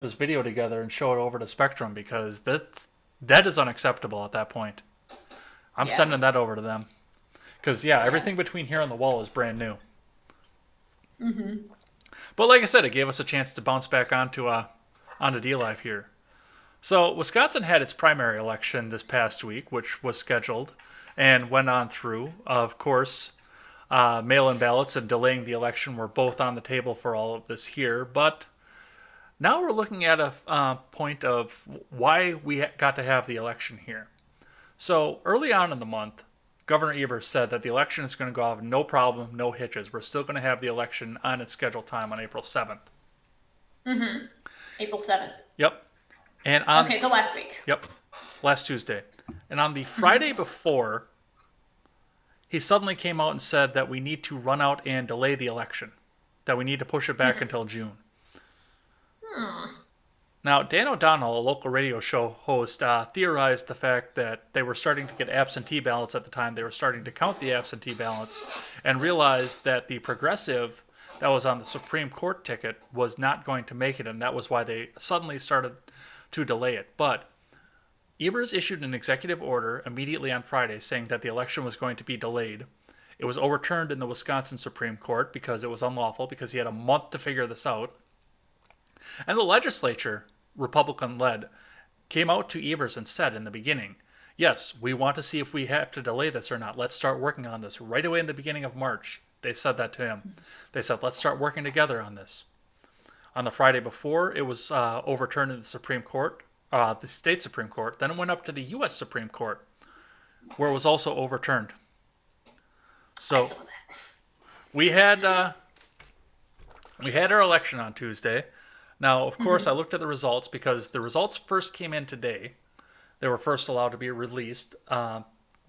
this video together and show it over to Spectrum because that is unacceptable at that point. I'm Yeah, sending that over to them because yeah, yeah. everything between here and the wall is brand new. Hmm. But like I said, it gave us a chance to bounce back onto D Live here. So Wisconsin had its primary election this past week, which was scheduled and went on through. Of course, mail-in ballots and delaying the election were both on the table for all of this here, but now we're looking at a point of why we got to have the election here. So early on in the month, Governor Evers said that the election is going to go off no problem, no hitches. We're still going to have the election on its scheduled time on April 7th. Hmm. April 7th. Yep. And on Okay, so last week. yep, last Tuesday. And on the Friday Hmm. before, he suddenly came out and said that we need to run out and delay the election. That we need to push it back Hmm. until June. Hmm. Now, Dan O'Donnell, a local radio show host, theorized the fact that they were starting to get absentee ballots at the time. They were starting to count the absentee ballots and realized that the progressive that was on the Supreme Court ticket was not going to make it, and that was why they suddenly started to delay it. But Evers issued an executive order immediately on Friday saying that the election was going to be delayed. It was overturned in the Wisconsin Supreme Court because it was unlawful, because he had a month to figure this out. And the legislature, Republican led, came out to Evers and said in the beginning, yes, we want to see if we have to delay this or not. Let's start working on this right away in the beginning of March. They said that to him. They said, let's start working together on this. On the Friday before, it was overturned in the Supreme Court, the state Supreme Court. Then it went up to the U.S. Supreme Court, where it was also overturned. I So saw that. we had uh, we had our election on Tuesday. Now, of course, I Hmm. looked at the results because the results first came in today. They were first allowed to be released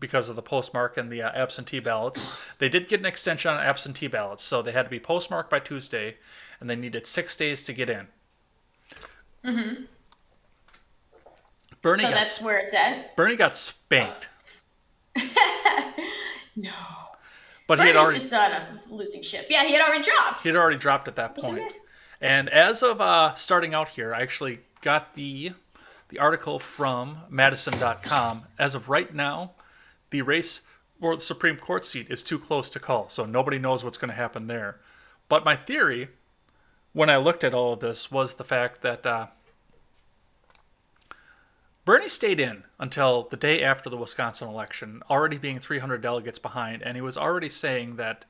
because of the postmark and the absentee ballots. They did get an extension on absentee ballots, so they had to be postmarked by Tuesday, and they needed 6 days to get in. Hmm. Bernie So got that's where it's at. Bernie got spanked, No. but Bernie's just on a losing ship. Yeah, he had already he dropped. had already dropped at that Wasn't point. it? And as of starting out here, I actually got the article from Madison.com. As of right now, the race for the Supreme Court seat is too close to call, so nobody knows what's going to happen there. But my theory, when I looked at all of this, was the fact that Bernie stayed in until the day after the Wisconsin election, already being 300 delegates behind, and he was already saying that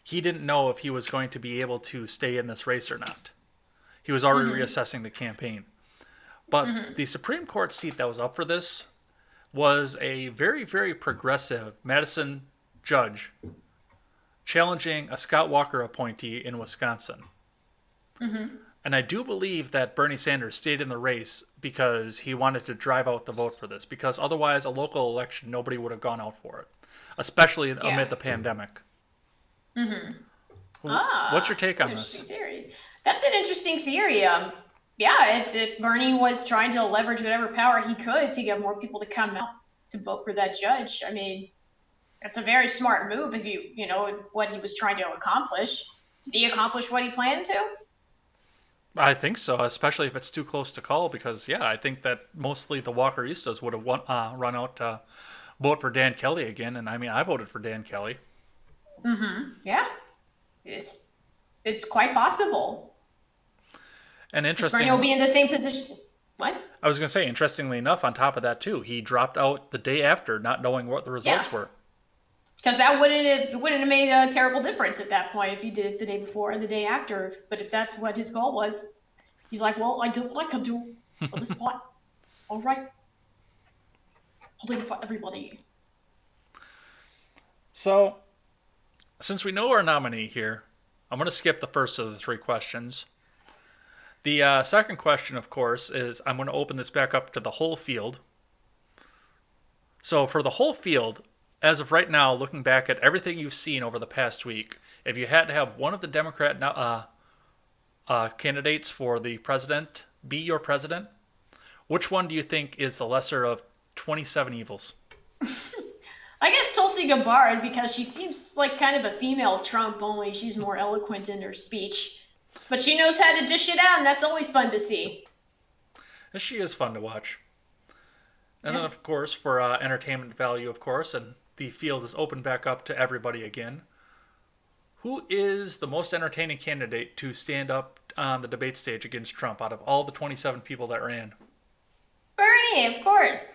he didn't know if he was going to be able to stay in this race or not. He was already Hmm. reassessing the campaign. But Hmm. the Supreme Court seat that was up for this was a very, very progressive Madison judge challenging a Scott Walker appointee in Wisconsin. Hmm. And I do believe that Bernie Sanders stayed in the race because he wanted to drive out the vote for this, because otherwise, a local election, nobody would have gone out for it, especially Yeah. amid the pandemic. Hmm. What's your Ah, that's take an on this? interesting theory. That's an interesting theory. Yeah, if Bernie was trying to leverage whatever power he could to get more people to come out to vote for that judge, I mean, that's a very smart move if you know what he was trying to accomplish. Did he accomplish what he planned to? I think so, especially if it's too close to call, because, yeah, I think that mostly the Walkeristas would have run out to vote for Dan Kelly again. And I mean, I voted for Dan Kelly. Mm-hmm. Yeah, it's it's quite possible. And Because Bernie will interesting, be in the same position. What? I was going to say, interestingly enough, on top of that, too, he dropped out the day after, not knowing what the Yeah, results were. because that wouldn't have made a terrible difference at that point if he did it the day before or the day after. But if that's what his goal was, he's like, well, I do what I can do on the spot. All right, holding for everybody. So, since we know our nominee here, I'm going to skip the first of the three questions. The second question, of course, is I'm going to open this back up to the whole field. So, for the whole field, as of right now, looking back at everything you've seen over the past week, if you had to have one of the Democrat candidates for the president be your president, which one do you think is the lesser of 27 evils? I guess Tulsi Gabbard because she seems like kind of a female Trump, only she's more eloquent in her speech. But she knows how to dish it out, and that's always fun to see. She is fun to watch. And Yeah. then, of course, for entertainment value, of course, and the field is open back up to everybody again. Who is the most entertaining candidate to stand up on the debate stage against Trump out of all the 27 people that ran? Bernie, of course.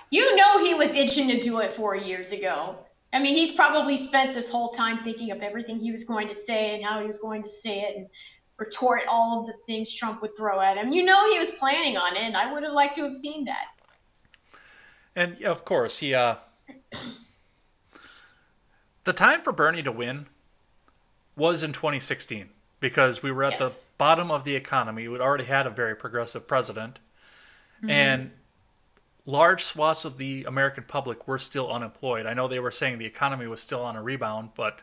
You know he was itching to do it 4 years ago. I mean, he's probably spent this whole time thinking of everything he was going to say and how he was going to say it and retort all of the things Trump would throw at him. You know he was planning on it, and I would have liked to have seen that. And of course, the time for Bernie to win was in 2016 because we were at the Yes. bottom of the economy. We'd already had a very progressive president, and large swaths of the American public were still unemployed. I know they were saying the economy was still on a rebound, but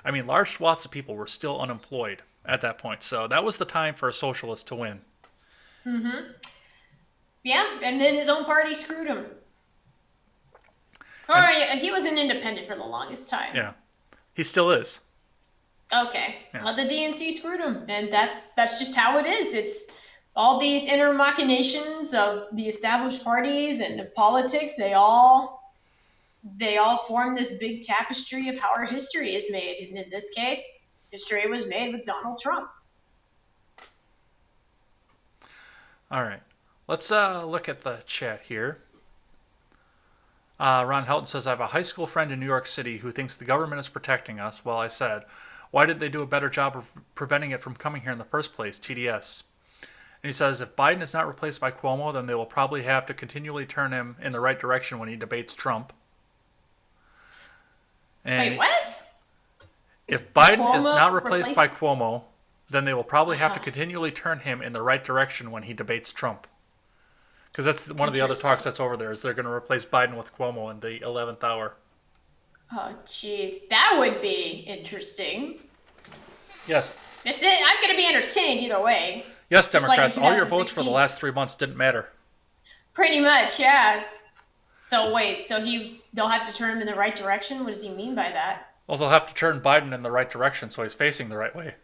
I mean, large swaths of people were still unemployed at that point. So that was the time for a socialist to win. Yeah, and then his own party screwed him. Or And yeah, he was an independent for the longest time. yeah, he still is. Okay. Yeah. Well, the DNC screwed him, and that's just how it is. It's all these inner machinations of the established parties and the politics. They all form this big tapestry of how our history is made. And in this case, history was made with Donald Trump. All right, let's look at the chat here. Ron Helton says, I have a high school friend in New York City who thinks the government is protecting us. Well, I said, why did they do a better job of preventing it from coming here in the first place? TDS. And he says, if Biden is not replaced by Cuomo, then they will probably have to continually turn him in the right direction when he debates Trump. And Wait, what? if Biden is Cuomo not replaced by replace- Cuomo, then they will probably have to continually turn him in the right direction when he debates Trump. Because that's one of the other Interesting. talks that's over there, is they're going to replace Biden with Cuomo in the 11th hour. Oh, jeez, that would be interesting. Yes. I'm going to be entertained either way. Yes, Just like in Democrats, all your votes for the 2016. last 3 months didn't matter. Pretty much, yeah. So wait, they'll have to turn him in the right direction? What does he mean by that? Well, they'll have to turn Biden in the right direction so he's facing the right way.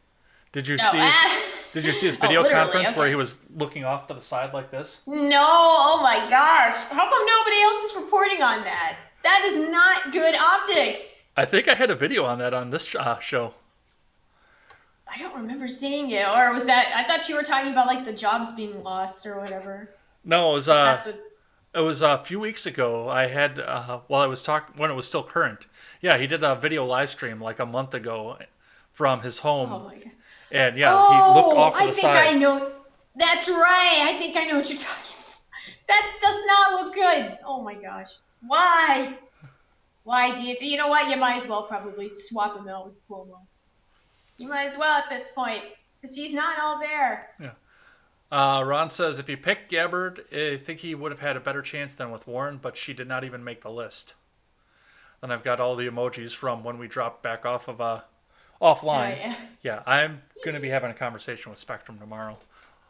Did you Oh, see did you see his Oh, video literally, conference where okay. he was looking off to the side like this? No, oh my gosh. How come nobody else is reporting on that? That is not good optics. I think I had a video on that on this show. I don't remember seeing it. Or was that, I thought you were talking about like the jobs being lost or whatever. No, That's what, it was a few weeks ago. I had while I was talking when it was still current. Yeah, he did a video live stream like a month ago from his home, oh my god. and yeah, he looked off to I the think side. I know. That's right. I think I know what you're talking about. That does not look good. Oh my gosh. Why? Why, DNC? You know what? You might as well probably swap him out with Cuomo. You might as well at this point, because he's not all there. Yeah. Ron says if he picked Gabbard, I think he would have had a better chance than with Warren, but she did not even make the list. And I've got all the emojis from when we dropped back off of offline. Yeah. Yeah, I'm going to be having a conversation with Spectrum tomorrow.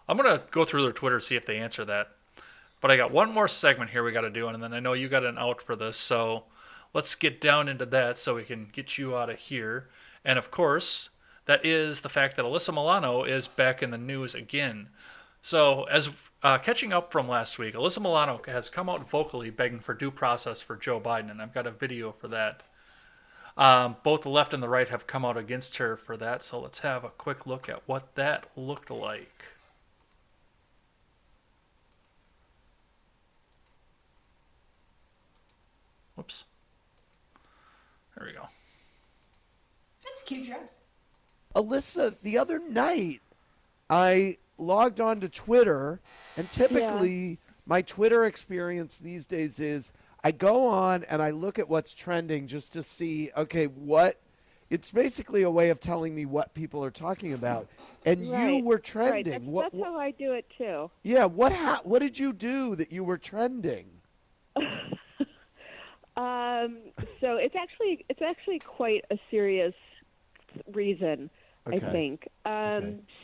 I'm going to go through their Twitter, see if they answer that. But I got one more segment here we got to do, and then I know you got an out for this, so let's get down into that so we can get you out of here. And of course, that is the fact that Alyssa Milano is back in the news again. So, as catching up from last week, Alyssa Milano has come out vocally begging for due process for Joe Biden, and I've got a video for that. Both the left and the right have come out against her for that, so let's have a quick look at what that looked like. Whoops. There we go. That's a cute dress. Alyssa, the other night, I logged on to Twitter, and typically my Twitter experience these days is I go on and I look at what's trending just to see, okay, it's basically a way of telling me what people are talking about. And you were trending. Right. That's how I do it too. Yeah, what did you do that you were trending? So it's actually quite a serious reason, Okay. I think.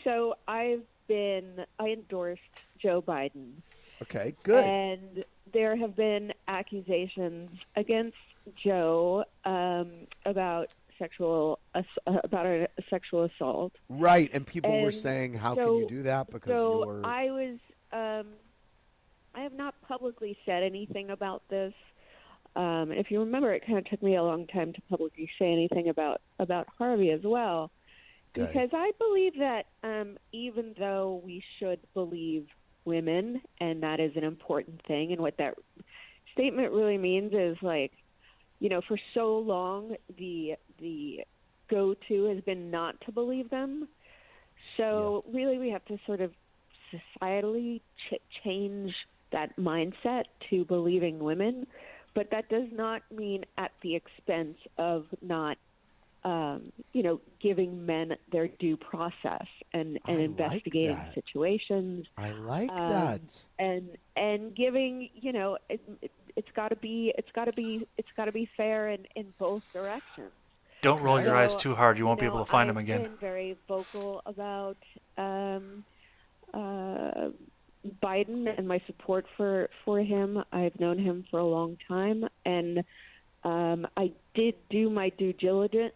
So I endorsed Joe Biden. Okay, good. And there have been accusations against Joe about a sexual assault. Right, and people were And saying, how can so- you do that? Because So you're... I was not publicly said anything about this. If you remember, it kind of took me a long time to publicly say anything about Harvey as well, Okay. because I believe that even though we should believe women, and that is an important thing, and what that statement really means is, like, you know, for so long the go-to has been not to believe them. So really, we have to sort of societally change that mindset to believing women, but that does not mean at the expense of not, giving men their due process and investigating that. situations. I like that. And giving, it's got to be fair in both directions. Don't roll your eyes too hard. You won't be able to find him I've again. been very vocal about Biden and my support for him. I've known him for a long time, and I did do my due diligence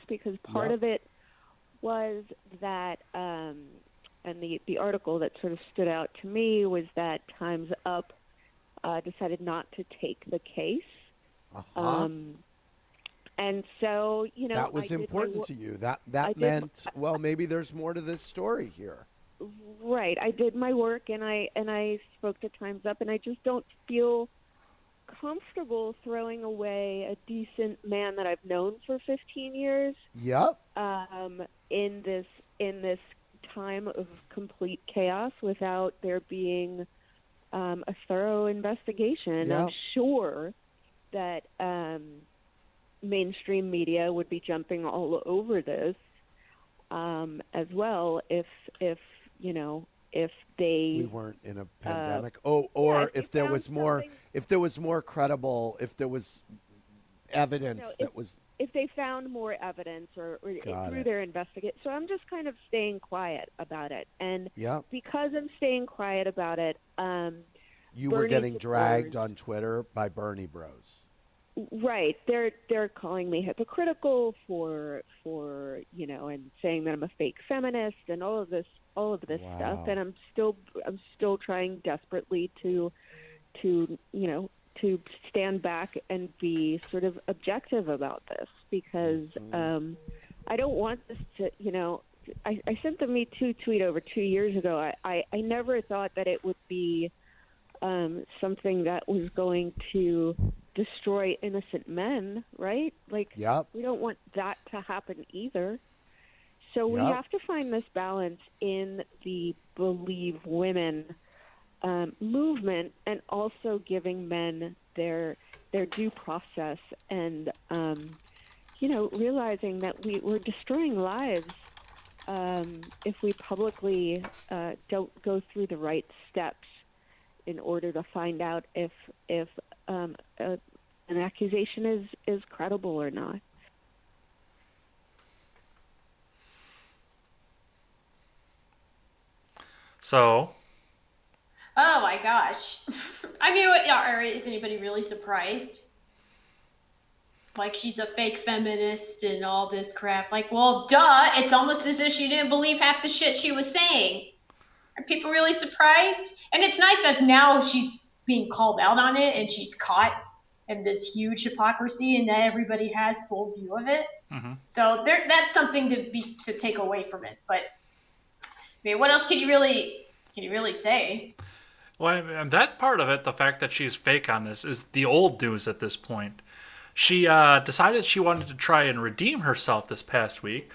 because part of it was that, and the article that sort of stood out to me was that Time's Up decided not to take the case. And so, that was important to you. That meant, well, maybe there's more to this story here. Right. I did my work, and I spoke to Time's Up, and I just don't feel comfortable throwing away a decent man that I've known for 15 years. Yep. In this time of complete chaos without there being a thorough investigation. Yep. I'm sure that mainstream media would be jumping all over this as well if they we weren't in a pandemic. If there was more credible, if there was evidence if they found more evidence or through their investigation. So I'm just kind of staying quiet about it. And because I'm staying quiet about it, you were getting dragged on Twitter by Bernie Bros. Right. They're calling me hypocritical for and saying that I'm a fake feminist and all of this stuff, and I'm still trying desperately to stand back and be sort of objective about this, because I don't want this to, I sent the Me Too tweet over 2 years ago. I never thought that it would be something that was going to destroy innocent men, right? Like, we don't want that to happen either. So we have to find this balance in the Believe Women movement, and also giving men their due process, and realizing that we're destroying lives if we publicly don't go through the right steps in order to find out if an accusation is credible or not. So. Oh my gosh. I mean, is anybody really surprised? Like, she's a fake feminist and all this crap. Like, well, duh. It's almost as if she didn't believe half the shit she was saying. Are people really surprised? And it's nice that now she's being called out on it, and she's caught in this huge hypocrisy, and that everybody has full view of it. Mm-hmm. So that's something to take away from it. But I mean, what else can you really say? Well, and that part of it, the fact that she's fake on this, is the old news at this point. She decided she wanted to try and redeem herself this past week.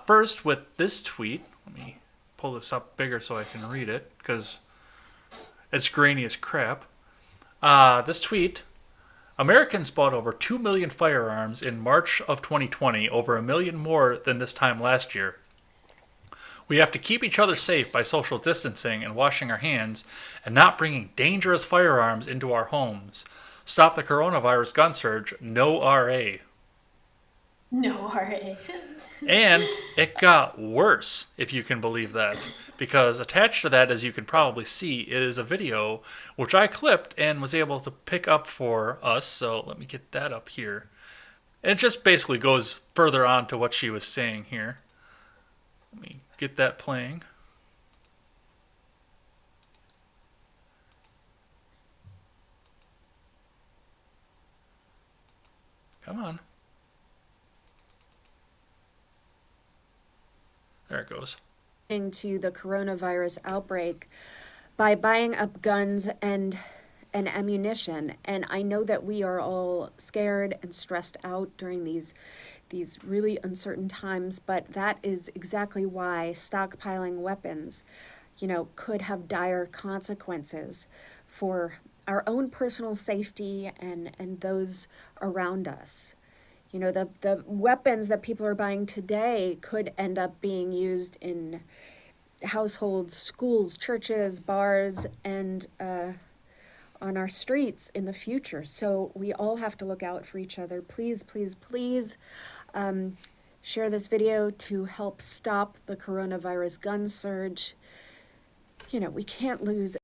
First with this tweet. Let me pull this up bigger so I can read it, because it's grainy as crap. This tweet: Americans bought over 2 million firearms in March of 2020, over 1 million more than this time last year. We have to keep each other safe by social distancing and washing our hands, and not bringing dangerous firearms into our homes. Stop the coronavirus gun surge. No RA. No RA. And it got worse, if you can believe that. Because attached to that, as you can probably see, is a video which I clipped and was able to pick up for us. So let me get that up here. And it just basically goes further on to what she was saying here. Let me get that playing. Come on. There it goes. To the coronavirus outbreak by buying up guns and ammunition. And I know that we are all scared and stressed out during these really uncertain times, but that is exactly why stockpiling weapons, could have dire consequences for our own personal safety and those around us. The weapons that people are buying today could end up being used in households, schools, churches, bars, and on our streets in the future. So we all have to look out for each other. Please, please, please share this video to help stop the coronavirus gun surge. We can't lose